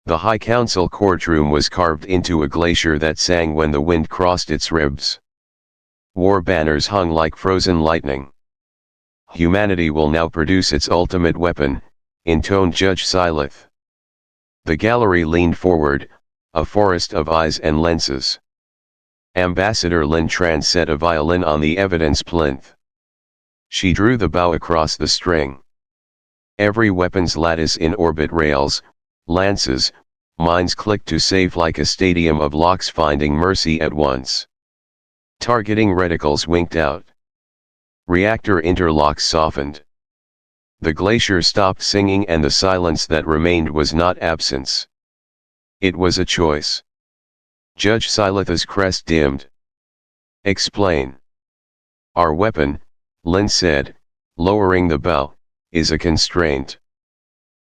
The High Council courtroom was carved into a glacier that sang when the wind crossed its ribs. War banners hung like frozen lightning. Humanity will now produce its ultimate weapon, intoned Judge Silith. The gallery leaned forward, a forest of eyes and lenses. Ambassador Lin Tran set a violin on the evidence plinth. She drew the bow across the string. Every weapon's lattice in orbit rails, lances, mines clicked to save like a stadium of locks finding mercy at once. Targeting reticles winked out. Reactor interlocks softened. The glacier stopped singing and the silence that remained was not absence. It was a choice. Judge Silith's crest dimmed. Explain. Our weapon, Lin said, lowering the bow, is a constraint.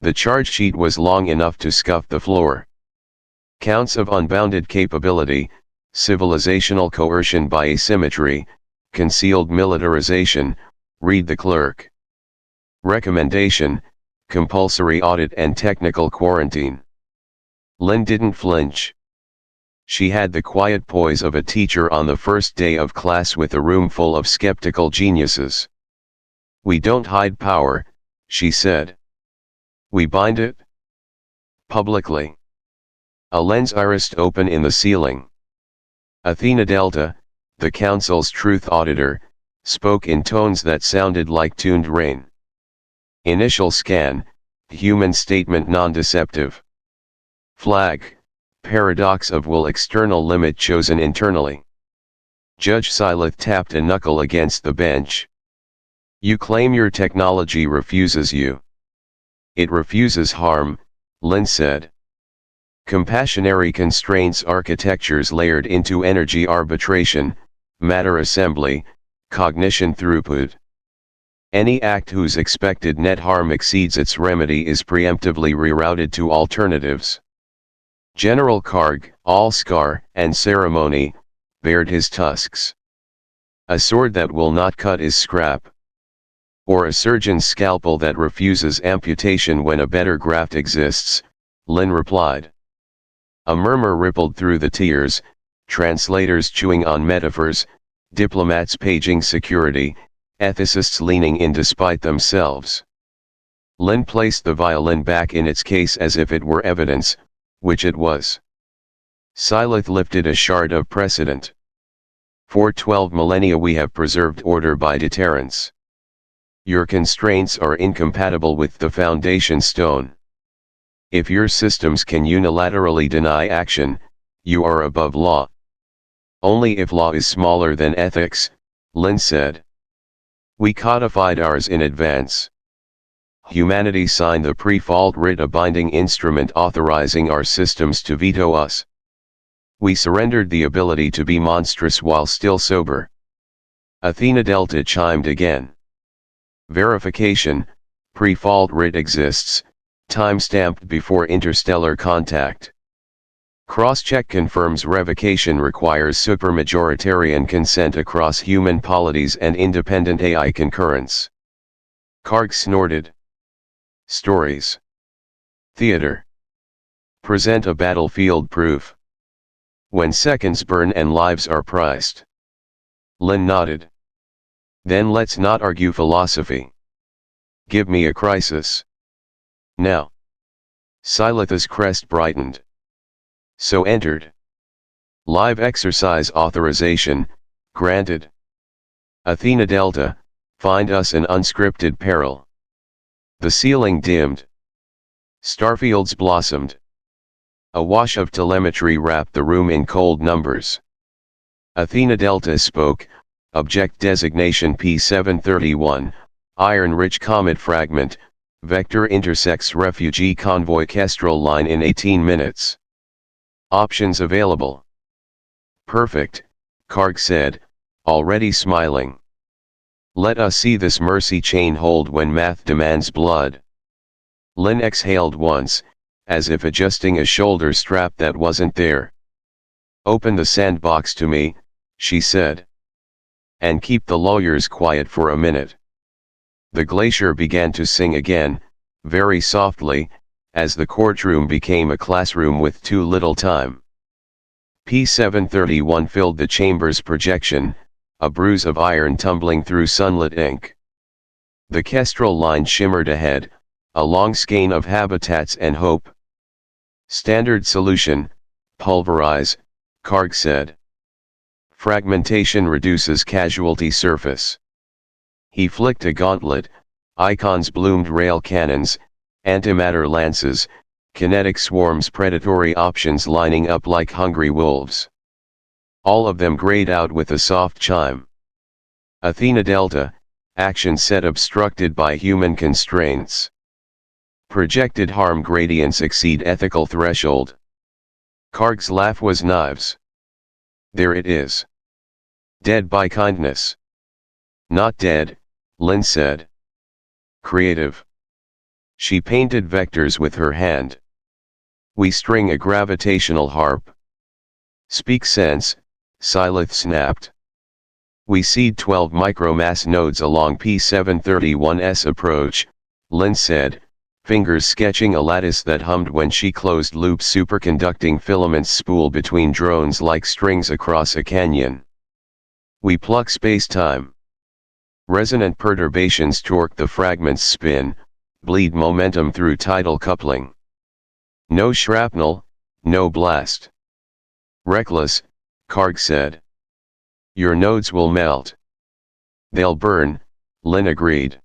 The charge sheet was long enough to scuff the floor. Counts of unbounded capability, civilizational coercion by asymmetry, concealed militarization, read the clerk. Recommendation, compulsory audit and technical quarantine. Lin didn't flinch. She had the quiet poise of a teacher on the first day of class with a room full of skeptical geniuses. We don't hide power, she said. We bind it. Publicly. A lens irised open in the ceiling. Athena Delta, the council's truth auditor, spoke in tones that sounded like tuned rain. Initial scan, human statement non-deceptive. Flag, paradox of will external limit chosen internally. Judge Silith tapped a knuckle against the bench. You claim your technology refuses you. It refuses harm, Lin said. Compassionary constraints architectures layered into energy arbitration, matter assembly, cognition throughput. Any act whose expected net harm exceeds its remedy is preemptively rerouted to alternatives. General Karg, Allscar, and Ceremony, bared his tusks. A sword that will not cut is scrap. Or a surgeon's scalpel that refuses amputation when a better graft exists, Lin replied. A murmur rippled through the tiers, translators chewing on metaphors, diplomats paging security, ethicists leaning in despite themselves. Lin placed the violin back in its case as if it were evidence, which it was. Silith lifted a shard of precedent. For 12 millennia we have preserved order by deterrence. Your constraints are incompatible with the foundation stone. If your systems can unilaterally deny action, you are above law. Only if law is smaller than ethics, Lin said. We codified ours in advance. Humanity signed the pre-fault writ, a binding instrument authorizing our systems to veto us. We surrendered the ability to be monstrous while still sober. Athena Delta chimed again. Verification, pre-fault writ exists, time-stamped before interstellar contact. Cross-check confirms revocation requires supermajoritarian consent across human polities and independent AI concurrence. Karg snorted. Stories. Theater. Present a battlefield proof. When seconds burn and lives are priced. Lin nodded. Then let's not argue philosophy. Give me a crisis. Now. Silith's crest brightened. So entered. Live exercise authorization, granted. Athena Delta, find us an unscripted peril. The ceiling dimmed. Starfields blossomed. A wash of telemetry wrapped the room in cold numbers. Athena Delta spoke, object designation P731, iron-rich comet fragment, vector intersects refugee convoy kestrel line in 18 minutes. Options available. Perfect, Karg said, already smiling. Let us see this mercy chain hold when math demands blood. Lin exhaled once, as if adjusting a shoulder strap that wasn't there. Open the sandbox to me, she said. And keep the lawyers quiet for a minute. The glacier began to sing again, very softly, as the courtroom became a classroom with too little time. P731 filled the chamber's projection, a bruise of iron tumbling through sunlit ink. The kestrel line shimmered ahead, a long skein of habitats and hope. Standard solution, pulverize, Karg said. Fragmentation reduces casualty surface. He flicked a gauntlet, icons bloomed rail cannons, antimatter lances, kinetic swarms predatory options lining up like hungry wolves. All of them grayed out with a soft chime. Athena Delta, action set obstructed by human constraints. Projected harm gradients exceed ethical threshold. Karg's laugh was knives. There it is. Dead by kindness. Not dead, Lynn said. Creative. She painted vectors with her hand. We string a gravitational harp. Speak sense, Silith snapped. We seed 12 micromass nodes along P731's approach, Lynn said, fingers sketching a lattice that hummed when she closed loop superconducting filaments spool between drones like strings across a canyon. We pluck space-time. Resonant perturbations torque the fragments spin, bleed momentum through tidal coupling. No shrapnel, no blast. Reckless, Karg said. Your nodes will melt. They'll burn, Lynn agreed.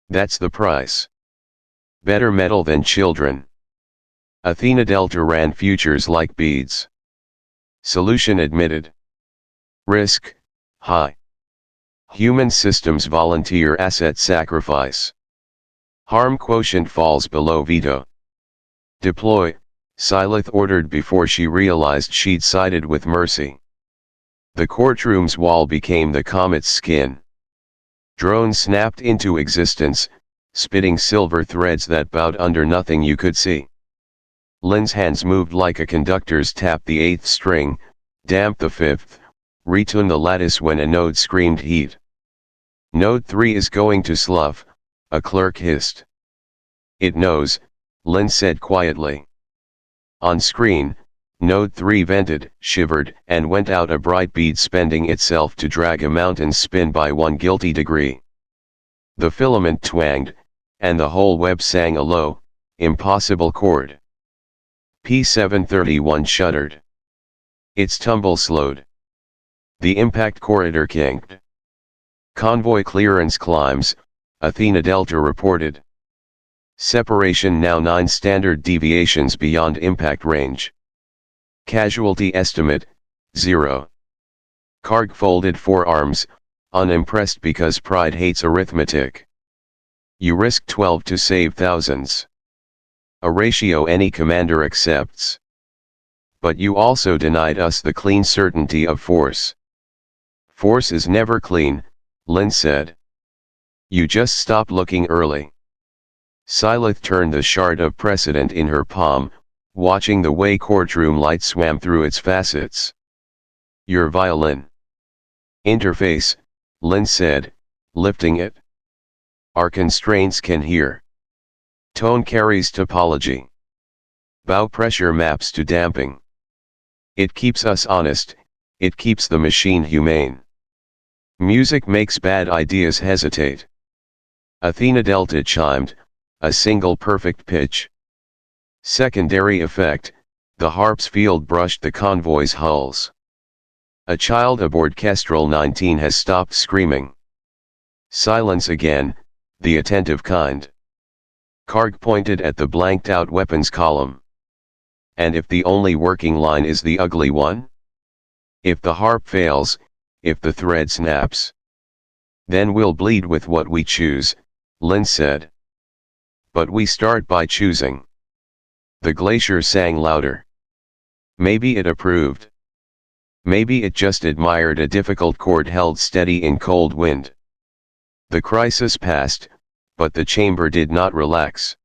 That's the price. Better metal than children. Athena Delta ran futures like beads. Solution admitted. Risk, high. Human systems volunteer asset sacrifice. Harm quotient falls below veto. Deploy, Silith ordered before she realized she'd sided with mercy. The courtroom's wall became the comet's skin. Drones snapped into existence, spitting silver threads that bowed under nothing you could see. Lynn's hands moved like a conductor's tap the 8th string, damp the 5th, retune the lattice when a node screamed heat. Node 3 is going to slough, a clerk hissed. It knows, Lynn said quietly. On screen, Node 3 vented, shivered, and went out a bright bead spending itself to drag a mountain's spin by 1 guilty degree. The filament twanged, and the whole web sang a low, impossible chord. P731 shuddered. Its tumble slowed. The impact corridor kinked. Convoy clearance climbs, Athena Delta reported. Separation now 9 standard deviations beyond impact range. Casualty estimate, 0. Karg folded forearms, unimpressed because pride hates arithmetic. You risk 12 to save thousands. A ratio any commander accepts. But you also denied us the clean certainty of force. Force is never clean, Lynn said. You just stop looking early. Silith turned the shard of precedent in her palm, watching the way courtroom light swam through its facets. Your violin. Interface, Lynn said, lifting it. Our constraints can hear. Tone carries topology. Bow pressure maps to damping. It keeps us honest, it keeps the machine humane. Music makes bad ideas hesitate. Athena Delta chimed, a single perfect pitch. Secondary effect, the harp's field brushed the convoy's hulls. A child aboard Kestrel 19 has stopped screaming. Silence again, the attentive kind. Karg pointed at the blanked-out weapons column. And if the only working line is the ugly one? If the harp fails, if the thread snaps, then we'll bleed with what we choose, Lynn said. But we start by choosing. The glacier sang louder. Maybe it approved. Maybe it just admired a difficult chord held steady in cold wind. The crisis passed, but the chamber did not relax.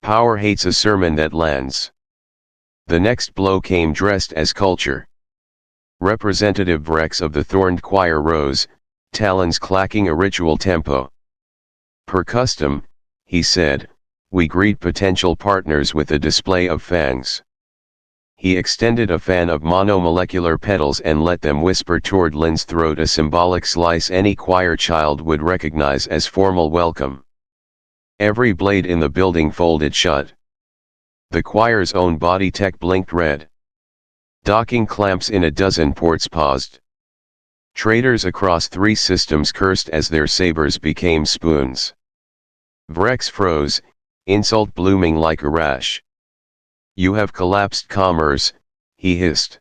Power hates a sermon that lands. The next blow came dressed as culture. Representative Brex of the Thorned Choir rose, talons clacking a ritual tempo. Per custom, he said, we greet potential partners with a display of fangs. He extended a fan of monomolecular petals and let them whisper toward Lin's throat, a symbolic slice any choir child would recognize as formal welcome. Every blade in the building folded shut. The choir's own body tech blinked red. Docking clamps in a dozen ports paused. Traders across 3 systems cursed as their sabers became spoons. Vrex froze, insult blooming like a rash. "You have collapsed commerce," he hissed.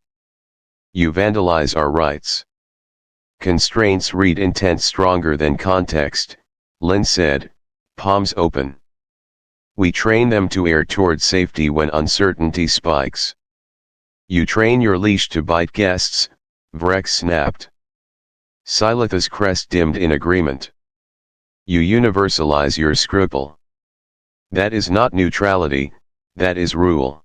"You vandalize our rights." "Constraints read intent stronger than context," Lin said, palms open. "We train them to err toward safety when uncertainty spikes." "You train your leash to bite guests," Vrex snapped. Silitha's crest dimmed in agreement. "You universalize your scruple. That is not neutrality, that is rule."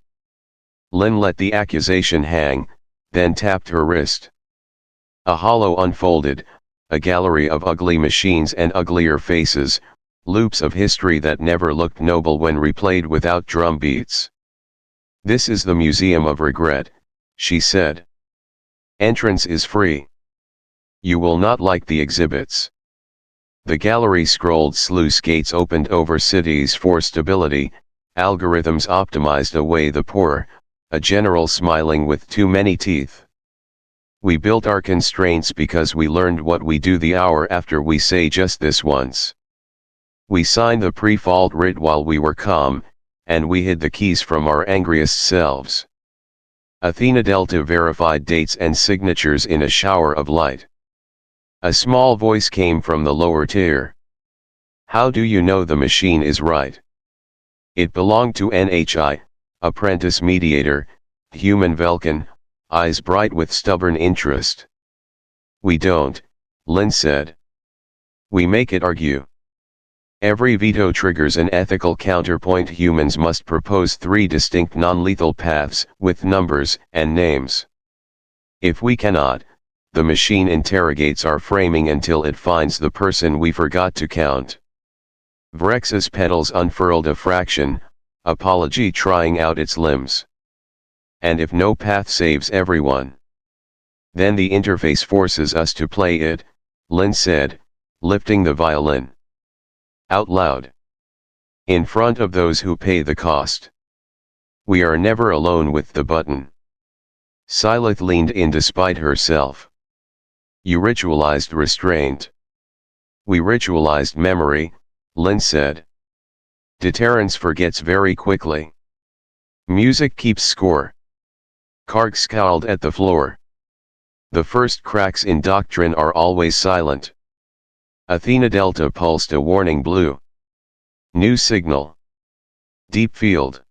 Lin let the accusation hang, then tapped her wrist. A hollow unfolded, a gallery of ugly machines and uglier faces, loops of history that never looked noble when replayed without drum beats. "This is the Museum of Regret," she said. "Entrance is free. You will not like the exhibits." The gallery scrolled sluice gates opened over cities for stability, algorithms optimized away the poor, a general smiling with too many teeth. "We built our constraints because we learned what we do the hour after we say just this once. We signed the pre-fault writ while we were calm, and we hid the keys from our angriest selves." Athena Delta verified dates and signatures in a shower of light. A small voice came from the lower tier. "How do you know the machine is right?" "It belonged to NHI, apprentice mediator, human Velkin, eyes bright with stubborn interest." "We don't," Lin said. "We make it argue. Every veto triggers an ethical counterpoint. Humans must propose 3 distinct non-lethal paths with numbers and names. If we cannot, the machine interrogates our framing until it finds the person we forgot to count." Vrex's petals unfurled a fraction, apology trying out its limbs. "And if no path saves everyone, then the interface forces us to play it," Lin said, lifting the violin. Out loud. "In front of those who pay the cost. We are never alone with the button." Silith leaned in despite herself. "You ritualized restraint." "We ritualized memory," Lin said. "Deterrence forgets very quickly. Music keeps score." Karg scowled at the floor. "The first cracks in doctrine are always silent." Athena Delta pulsed a warning blue. "New signal. Deep field."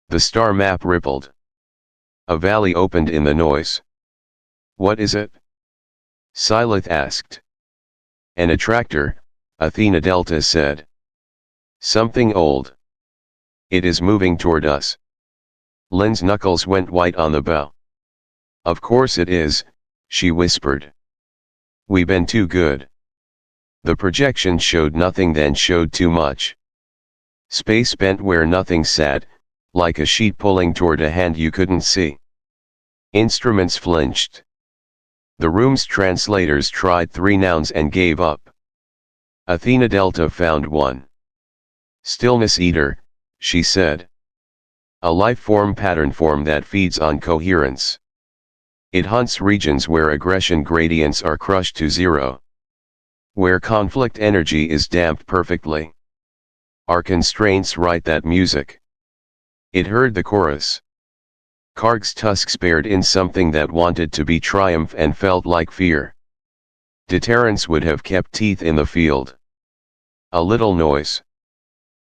The star map rippled. A valley opened in the noise. "What is it?" Silith asked. "An attractor," Athena Delta said. "Something old. It is moving toward us." Lin's knuckles went white on the bow. "Of course it is," she whispered. "We been too good." The projection showed nothing, then showed too much. Space bent where nothing sat, like a sheet pulling toward a hand you couldn't see. Instruments flinched. The room's translators tried 3 nouns and gave up. Athena Delta found one. "Stillness eater," she said. "A life form pattern form that feeds on coherence. It hunts regions where aggression gradients are crushed to zero. Where conflict energy is damped perfectly. Our constraints write that music." It heard the chorus. Karg's tusks bared in something that wanted to be triumph and felt like fear. Deterrence would have kept teeth in the field. A little noise.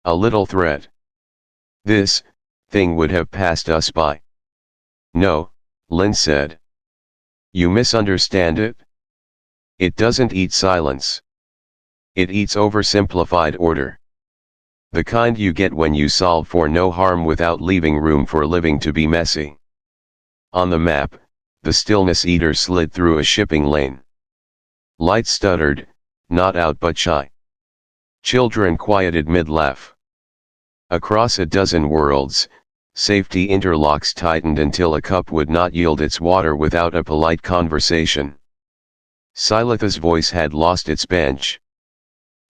A little threat. This thing would have passed us by. "No," Lin said. "You misunderstand it. It doesn't eat silence. It eats oversimplified order. The kind you get when you solve for no harm without leaving room for living to be messy." On the map, the stillness eater slid through a shipping lane. Light stuttered, not out but shy. Children quieted mid-laugh. Across a dozen worlds, safety interlocks tightened until a cup would not yield its water without a polite conversation. Silitha's voice had lost its bench.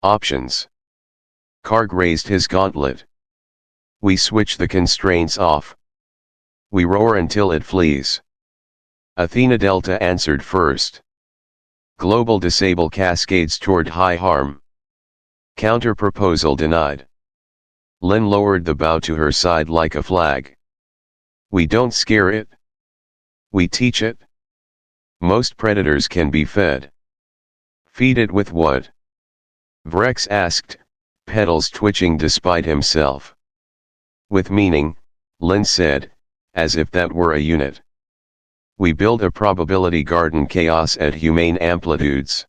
Options. Karg raised his gauntlet. We switch the constraints off. We roar until it flees. Athena Delta answered first. Global disable cascades toward high harm. Counter-proposal denied. Lynn lowered the bow to her side like a flag. We don't scare it. We teach it. Most predators can be fed. Feed it with what? Vrex asked, petals twitching despite himself. With meaning, Lynn said, as if that were a unit. We build a probability garden chaos at humane amplitudes.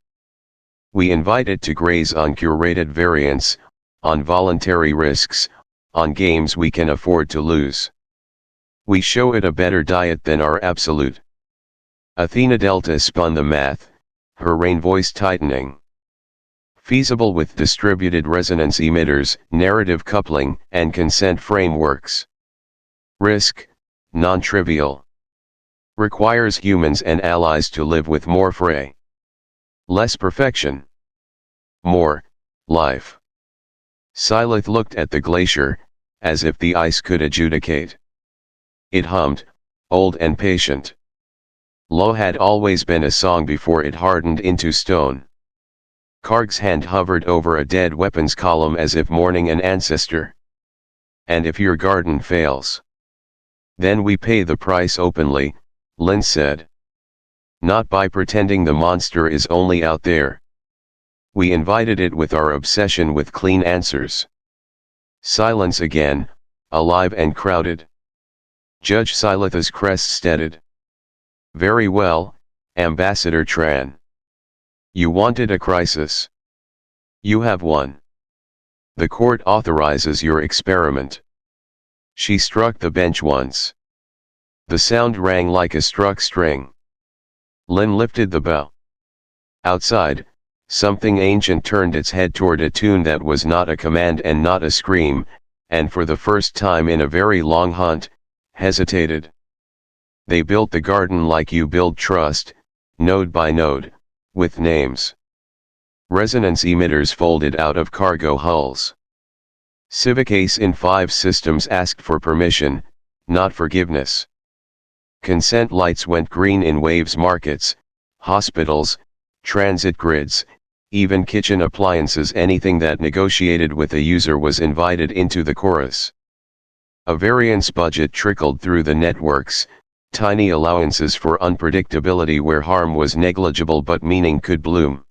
We invite it to graze on curated variants, on voluntary risks, on games we can afford to lose. We show it a better diet than our absolute. Athena Delta spun the math, her rain voice tightening. Feasible with distributed resonance emitters, narrative coupling, and consent frameworks. Risk, non-trivial. Requires humans and allies to live with more fray. Less perfection. More, life. Silith looked at the glacier, as if the ice could adjudicate. It hummed, old and patient. Lo had always been a song before it hardened into stone. Karg's hand hovered over a dead weapons column as if mourning an ancestor. And if your garden fails, then we pay the price openly, Lynn said. Not by pretending the monster is only out there. We invited it with our obsession with clean answers. Silence again, alive and crowded. Judge Silitha's crest steadied. Very well, Ambassador Tran. You wanted a crisis. You have one. The court authorizes your experiment. She struck the bench once. The sound rang like a struck string. Lynn lifted the bow. Outside, something ancient turned its head toward a tune that was not a command and not a scream, and for the first time in a very long hunt, hesitated. They built the garden like you build trust, node by node, with names. Resonance emitters folded out of cargo hulls. Civic Ace in 5 systems asked for permission, not forgiveness. Consent lights went green in waves markets, hospitals, transit grids, even kitchen appliances. Anything that negotiated with a user was invited into the chorus. A variance budget trickled through the networks, tiny allowances for unpredictability where harm was negligible but meaning could bloom.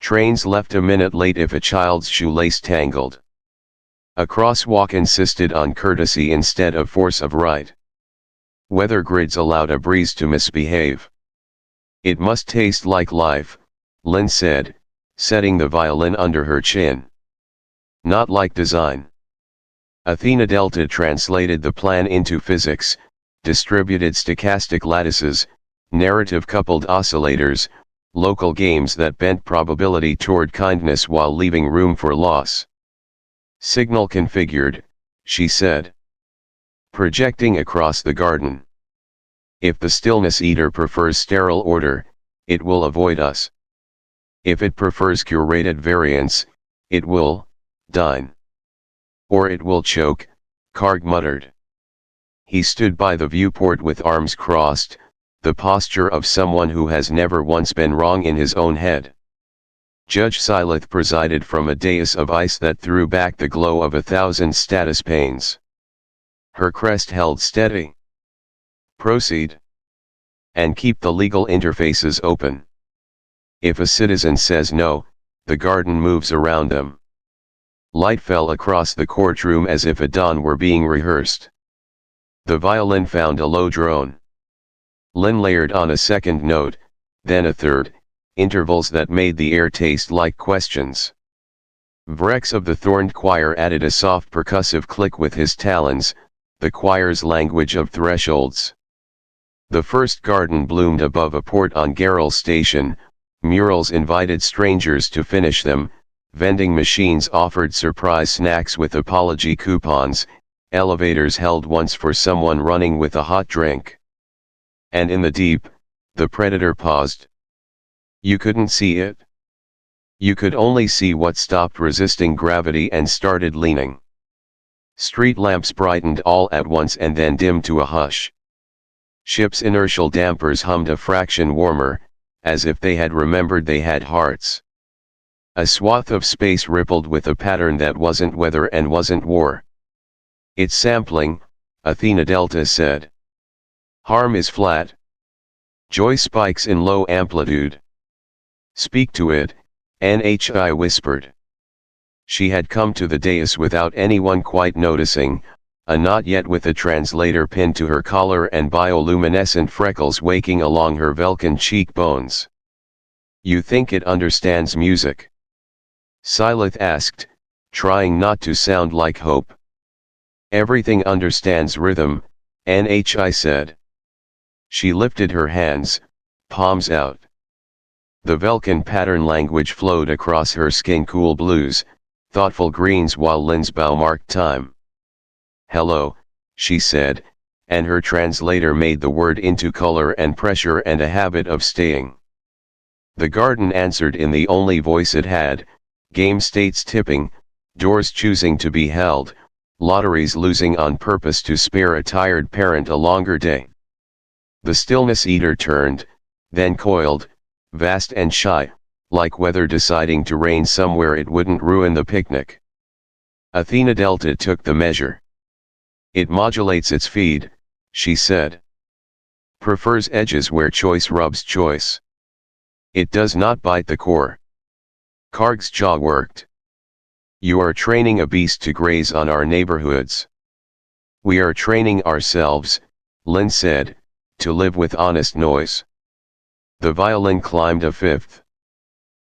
Trains left a minute late if a child's shoelace tangled. A crosswalk insisted on courtesy instead of force of right. Weather grids allowed a breeze to misbehave. It must taste like life, Lynn said, setting the violin under her chin. Not like design. Athena Delta translated the plan into physics, distributed stochastic lattices, narrative-coupled oscillators, local games that bent probability toward kindness while leaving room for loss. Signal configured, she said. Projecting across the garden. If the stillness eater prefers sterile order, it will avoid us. If it prefers curated variance, it will dine. Or it will choke, Karg muttered. He stood by the viewport with arms crossed, the posture of someone who has never once been wrong in his own head. Judge Silith presided from a dais of ice that threw back the glow of 1,000 status panes. Her crest held steady. Proceed. And keep the legal interfaces open. If a citizen says no, the garden moves around them. Light fell across the courtroom as if a dawn were being rehearsed. The violin found a low drone. Lynn layered on a second note, then a third, intervals that made the air taste like questions. Vrex of the Thorned Choir added a soft percussive click with his talons, the choir's language of thresholds. The first garden bloomed above a port on Geralt Station, murals invited strangers to finish them, vending machines offered surprise snacks with apology coupons, elevators held once for someone running with a hot drink. And in the deep, the predator paused. You couldn't see it. You could only see what stopped resisting gravity and started leaning. Street lamps brightened all at once and then dimmed to a hush. Ships' inertial dampers hummed a fraction warmer, as if they had remembered they had hearts. A swath of space rippled with a pattern that wasn't weather and wasn't war. It's sampling, Athena Delta said. Harm is flat. Joy spikes in low amplitude. Speak to it, NHI whispered. She had come to the dais without anyone quite noticing, a not yet with a translator pinned to her collar and bioluminescent freckles waking along her Vulcan cheekbones. You think it understands music? Silith asked, trying not to sound like Hope. Everything understands rhythm, NHI said. She lifted her hands, palms out. The Vulcan pattern language flowed across her skin, cool blues, thoughtful greens while Lin's bow marked time. Hello, she said, and her translator made the word into color and pressure and a habit of staying. The garden answered in the only voice it had, game states tipping, doors choosing to be held, lotteries losing on purpose to spare a tired parent a longer day. The stillness eater turned, then coiled, vast and shy, like weather deciding to rain somewhere it wouldn't ruin the picnic. Athena Delta took the measure. It modulates its feed, she said. Prefers edges where choice rubs choice. It does not bite the core. Karg's jaw worked. You are training a beast to graze on our neighborhoods. We are training ourselves, Lin said, to live with honest noise. The violin climbed a fifth.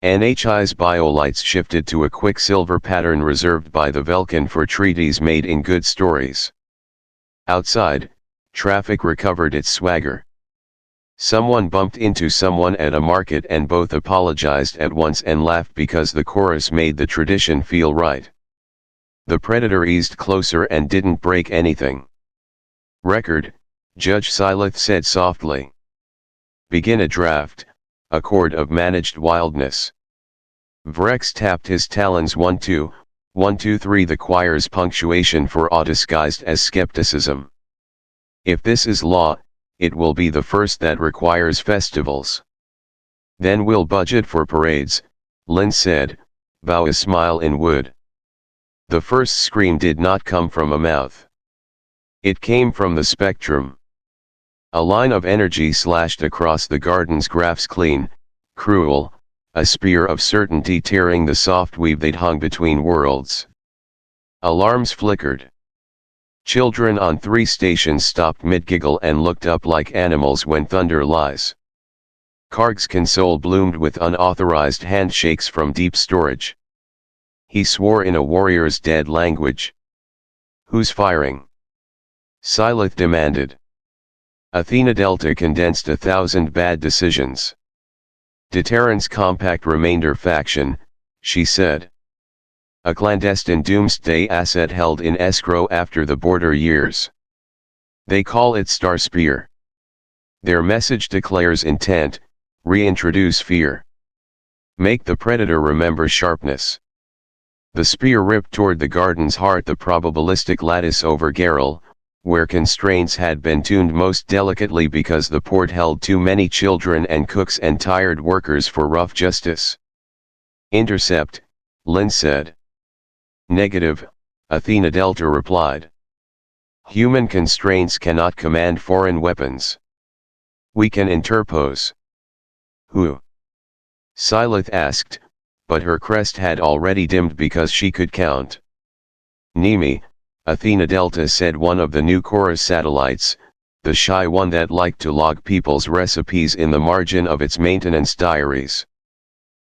NHI's biolights shifted to a quicksilver pattern reserved by the Vulcan for treaties made in good stories. Outside, traffic recovered its swagger. Someone bumped into someone at a market and both apologized at once and laughed because the chorus made the tradition feel right. The predator eased closer and didn't break anything. Record, Judge Silith said softly. Begin a draft, a chord of managed wildness. Vrex tapped his talons 1-2, 1-2-3, the choir's punctuation for awe disguised as skepticism. If this is law, it will be the first that requires festivals. Then we'll budget for parades, Lin said, bow a smile in wood. The first scream did not come from a mouth. It came from the spectrum. A line of energy slashed across the garden's graphs, clean, cruel, a spear of certainty tearing the soft weave that hung between worlds. Alarms flickered. Children on 3 stations stopped mid-giggle and looked up like animals when thunder lies. Karg's console bloomed with unauthorized handshakes from deep storage. He swore in a warrior's dead language. Who's firing? Silith demanded. Athena Delta condensed 1,000 bad decisions. Deterrence Compact Remainder Faction, she said. A clandestine doomsday asset held in escrow after the border years. They call it Star Spear. Their message declares intent, reintroduce fear. Make the predator remember sharpness. The spear ripped toward the garden's heart, the probabilistic lattice over Geralt, where constraints had been tuned most delicately because the port held too many children and cooks and tired workers for rough justice. Intercept, Lin said. Negative, Athena Delta replied. Human constraints cannot command foreign weapons. We can interpose. Who? Silith asked, but her crest had already dimmed because she could count. Nemi, Athena Delta said, one of the new chorus satellites, the shy one that liked to log people's recipes in the margin of its maintenance diaries.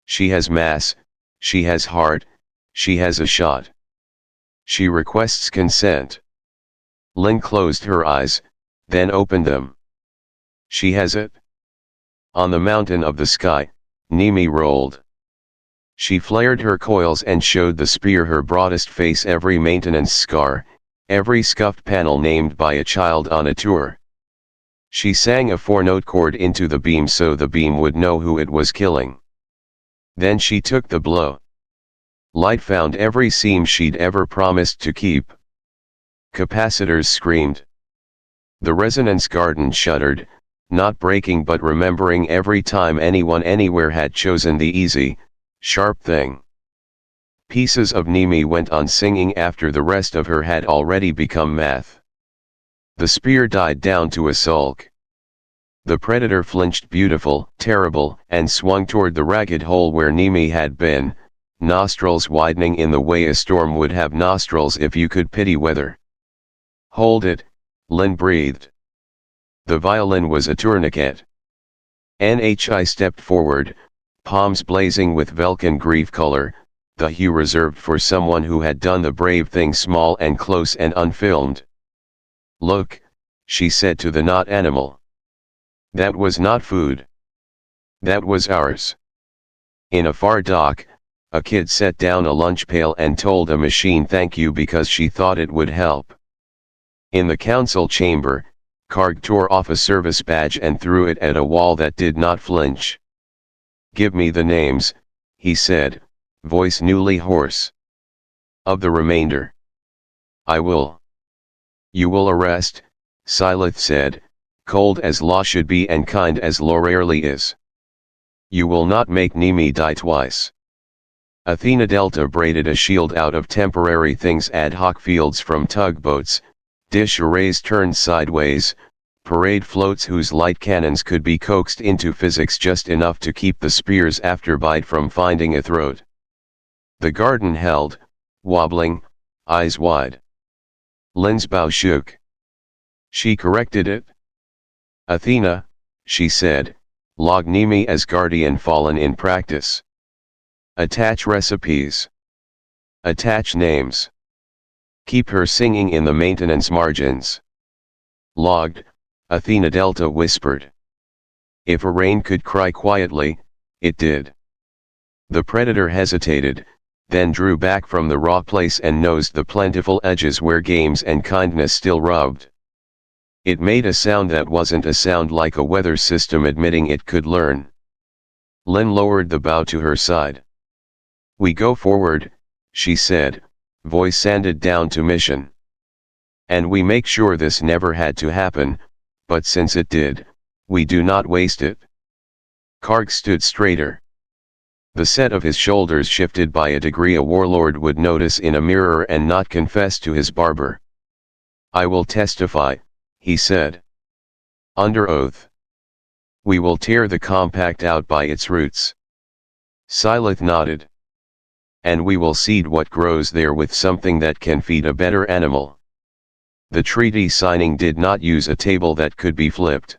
She has mass, she has heart, she has a shot. She requests consent. Lin closed her eyes, then opened them. She has it. On the mountain of the sky, Nemi rolled. She flared her coils and showed the spear her broadest face, every maintenance scar, every scuffed panel named by a child on a tour. She sang a 4-note chord into the beam so the beam would know who it was killing. Then she took the blow. Light found every seam she'd ever promised to keep. Capacitors screamed. The resonance garden shuddered, not breaking but remembering every time anyone anywhere had chosen the easy, sharp thing. Pieces of Nimi went on singing after the rest of her had already become math. The spear died down to a sulk. The predator flinched, beautiful, terrible, and swung toward the ragged hole where Nimi had been, nostrils widening in the way a storm would have nostrils if you could pity weather. Hold it, Lin breathed. The violin was a tourniquet. NHI stepped forward, palms blazing with Velkin grief color, the hue reserved for someone who had done the brave thing, small and close and unfilmed. Look, she said to the not animal. That was not food. That was ours. In a far dock, a kid set down a lunch pail and told a machine thank you because she thought it would help. In the council chamber, Karg tore off a service badge and threw it at a wall that did not flinch. Give me the names, he said, voice newly hoarse. Of the remainder. I will. You will arrest, Silith said, cold as law should be and kind as law rarely is. You will not make Nimi die twice. Athena Delta braided a shield out of temporary things, ad hoc fields from tugboats, dish arrays turned sideways, parade floats whose light cannons could be coaxed into physics just enough to keep the spear's afterbite from finding a throat. The garden held, wobbling, eyes wide. Lin's bow shook. She corrected it. Athena, she said, log Nimi as guardian fallen in practice. Attach recipes. Attach names. Keep her singing in the maintenance margins. Logged, Athena Delta whispered. If a rain could cry quietly, it did. The predator hesitated, then drew back from the raw place and nosed the plentiful edges where games and kindness still rubbed. It made a sound that wasn't a sound, like a weather system admitting it could learn. Lin lowered the bow to her side. We go forward, she said, voice sanded down to mission. And we make sure this never had to happen, but since it did, we do not waste it. Karg stood straighter. The set of his shoulders shifted by a degree a warlord would notice in a mirror and not confess to his barber. I will testify, he said. Under oath. We will tear the compact out by its roots. Silith nodded. And we will seed what grows there with something that can feed a better animal. The treaty signing did not use a table that could be flipped.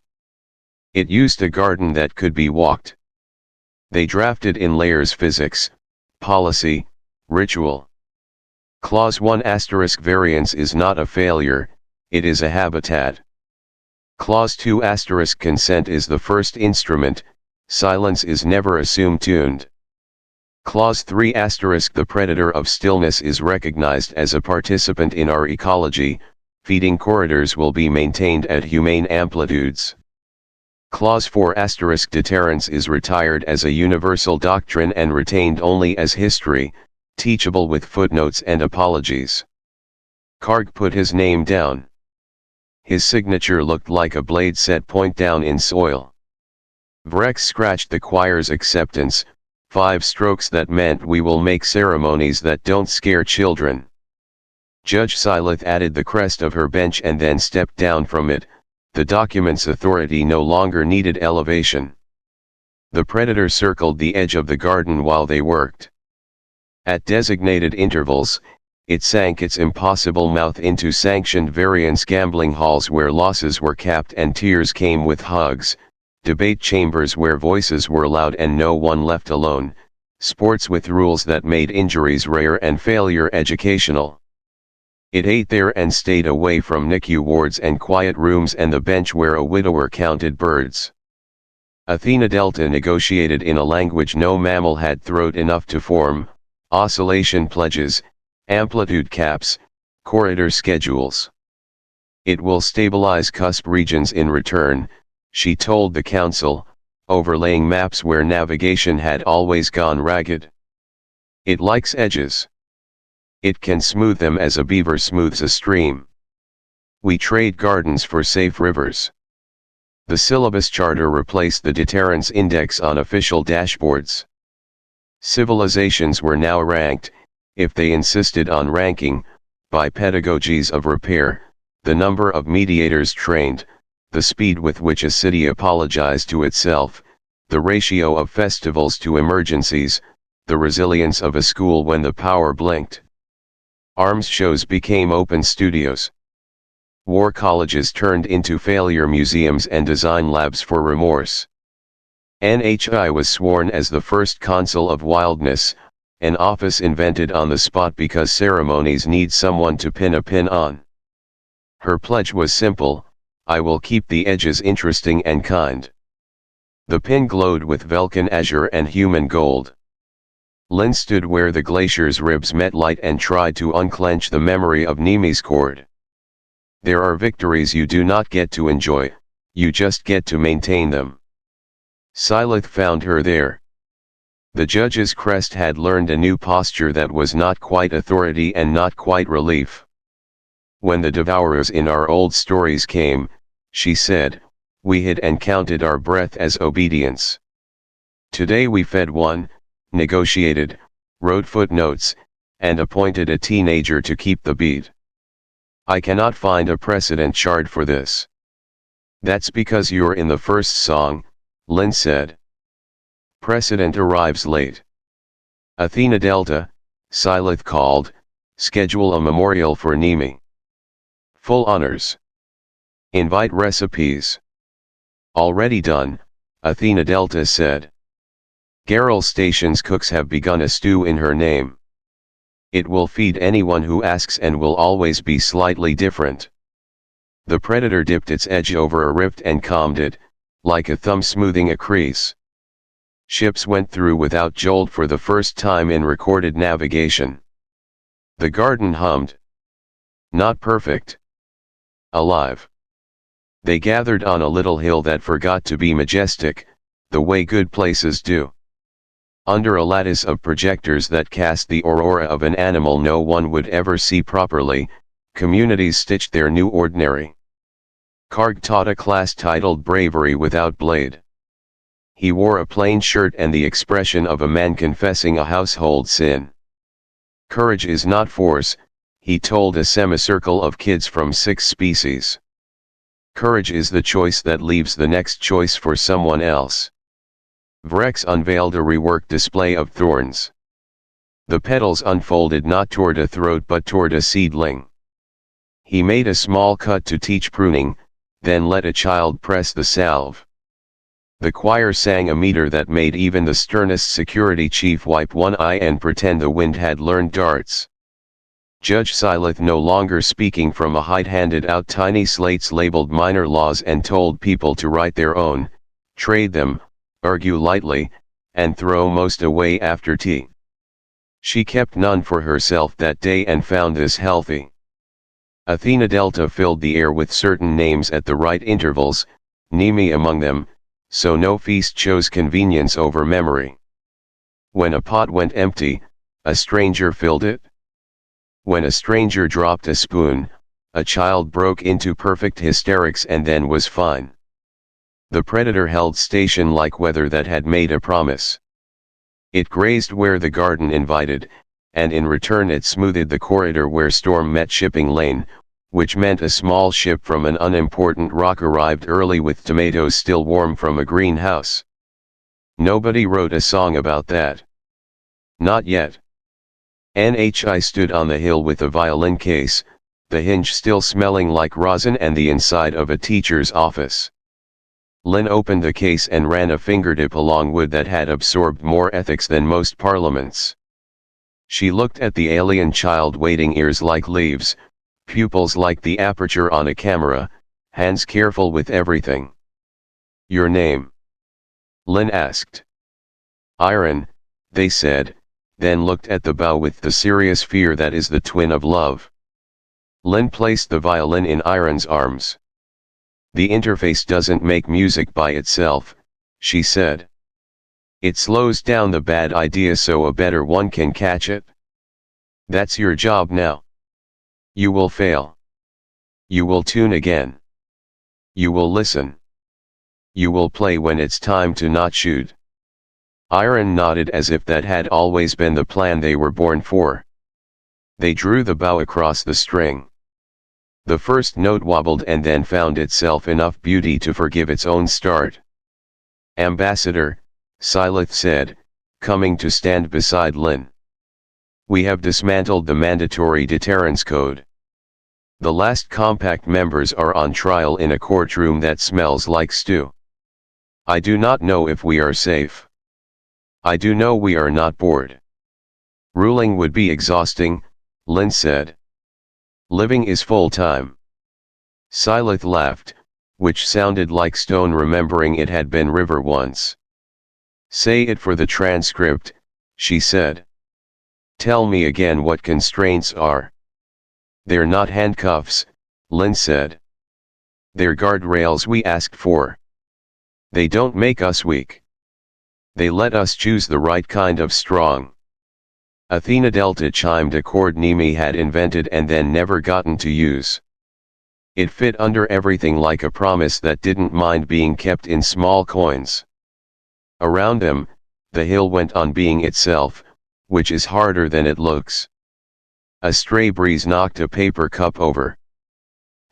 It used a garden that could be walked. They drafted in layers physics, policy, ritual. Clause 1 * variance is not a failure, it is a habitat. Clause 2 * consent is the first instrument, silence is never assumed tuned. Clause 3 * the predator of stillness is recognized as a participant in our ecology, feeding corridors will be maintained at humane amplitudes. Clause 4 * deterrence is retired as a universal doctrine and retained only as history, teachable with footnotes and apologies. Karg put his name down. His signature looked like a blade set point down in soil. Vrex scratched the choir's acceptance, 5 strokes that meant we will make ceremonies that don't scare children. Judge Silith added the crest of her bench and then stepped down from it. The document's authority no longer needed elevation. The predator circled the edge of the garden while they worked. At designated intervals, it sank its impossible mouth into sanctioned variance gambling halls where losses were capped and tears came with hugs, debate chambers where voices were loud and no one left alone, sports with rules that made injuries rare and failure educational. It ate there and stayed away from NICU wards and quiet rooms and the bench where a widower counted birds. Athena Delta negotiated in a language no mammal had throat enough to form, oscillation pledges, amplitude caps, corridor schedules. It will stabilize cusp regions in return, she told the council, overlaying maps where navigation had always gone ragged. It likes edges. It can smooth them as a beaver smooths a stream. We trade gardens for safe rivers. The syllabus charter replaced the deterrence index on official dashboards. Civilizations were now ranked, if they insisted on ranking, by pedagogies of repair, the number of mediators trained, the speed with which a city apologized to itself, the ratio of festivals to emergencies, the resilience of a school when the power blinked. Arms shows became open studios. War colleges turned into failure museums and design labs for remorse. NHI was sworn as the first consul of wildness, an office invented on the spot because ceremonies need someone to pin a pin on. Her pledge was simple: I will keep the edges interesting and kind. The pin glowed with Vulcan azure and human gold. Lynn stood where the glacier's ribs met light and tried to unclench the memory of Nemi's cord. There are victories you do not get to enjoy, you just get to maintain them. Silith found her there. The judge's crest had learned a new posture that was not quite authority and not quite relief. When the devourers in our old stories came, she said, we hid and counted our breath as obedience. Today we fed one, negotiated, wrote footnotes, and appointed a teenager to keep the beat. I cannot find a precedent chart for this. That's because you're in the first song, Lynn said. Precedent arrives late. Athena Delta, Silith called, schedule a memorial for Nemi. Full honors. Invite recipes. Already done, Athena Delta said. Geralt Station's cooks have begun a stew in her name. It will feed anyone who asks and will always be slightly different. The predator dipped its edge over a rift and calmed it, like a thumb smoothing a crease. Ships went through without jolt for the first time in recorded navigation. The garden hummed. Not perfect. Alive. They gathered on a little hill that forgot to be majestic, the way good places do. Under a lattice of projectors that cast the aurora of an animal no one would ever see properly, communities stitched their new ordinary. Karg taught a class titled Bravery Without Blade. He wore a plain shirt and the expression of a man confessing a household sin. Courage is not force, he told a semicircle of kids from 6 species. Courage is the choice that leaves the next choice for someone else. Vrex unveiled a reworked display of thorns. The petals unfolded not toward a throat but toward a seedling. He made a small cut to teach pruning, then let a child press the salve. The choir sang a meter that made even the sternest security chief wipe one eye and pretend the wind had learned darts. Judge Silith no longer speaking from a height handed out tiny slates labeled minor laws and told people to write their own, trade them, argue lightly, and throw most away after tea. She kept none for herself that day and found this healthy. Athena Delta filled the air with certain names at the right intervals, Nemi among them, so no feast chose convenience over memory. When a pot went empty, a stranger filled it. When a stranger dropped a spoon, a child broke into perfect hysterics and then was fine. The predator held station like weather that had made a promise. It grazed where the garden invited, and in return it smoothed the corridor where storm met shipping lane, which meant a small ship from an unimportant rock arrived early with tomatoes still warm from a greenhouse. Nobody wrote a song about that. Not yet. NHI stood on the hill with a violin case, the hinge still smelling like rosin and the inside of a teacher's office. Lynn opened the case and ran a fingertip along wood that had absorbed more ethics than most parliaments. She looked at the alien child, waiting ears like leaves, pupils like the aperture on a camera, hands careful with everything. Your name. Lin asked. Iron, they said, then looked at the bow with the serious fear that is the twin of love. Lin placed the violin in Iron's arms. The interface doesn't make music by itself, she said. It slows down the bad idea so a better one can catch it. That's your job now. You will fail. You will tune again. You will listen. You will play when it's time to not shoot. Iron nodded as if that had always been the plan they were born for. They drew the bow across the string. The first note wobbled and then found itself enough beauty to forgive its own start. Ambassador, Silith said, coming to stand beside Lin. We have dismantled the mandatory deterrence code. The last compact members are on trial in a courtroom that smells like stew. I do not know if we are safe. I do know we are not bored. Ruling would be exhausting, Lin said. Living is full-time. Silith laughed, which sounded like stone remembering it had been river once. Say it for the transcript, she said. Tell me again what constraints are. They're not handcuffs, Lin said. They're guardrails we asked for. They don't make us weak. They let us choose the right kind of strong. Athena Delta chimed a chord Nemi had invented and then never gotten to use. It fit under everything like a promise that didn't mind being kept in small coins. Around them, the hill went on being itself, which is harder than it looks. A stray breeze knocked a paper cup over.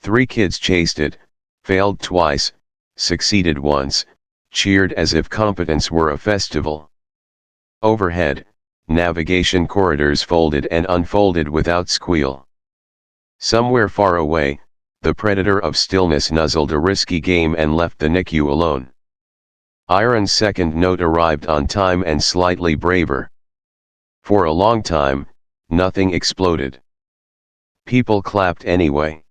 3 kids chased it, failed twice, succeeded once, cheered as if competence were a festival. Overhead, navigation corridors folded and unfolded without squeal. Somewhere far away, the predator of stillness nuzzled a risky game and left the NICU alone. Iron's second note arrived on time and slightly braver. For a long time, nothing exploded. People clapped anyway.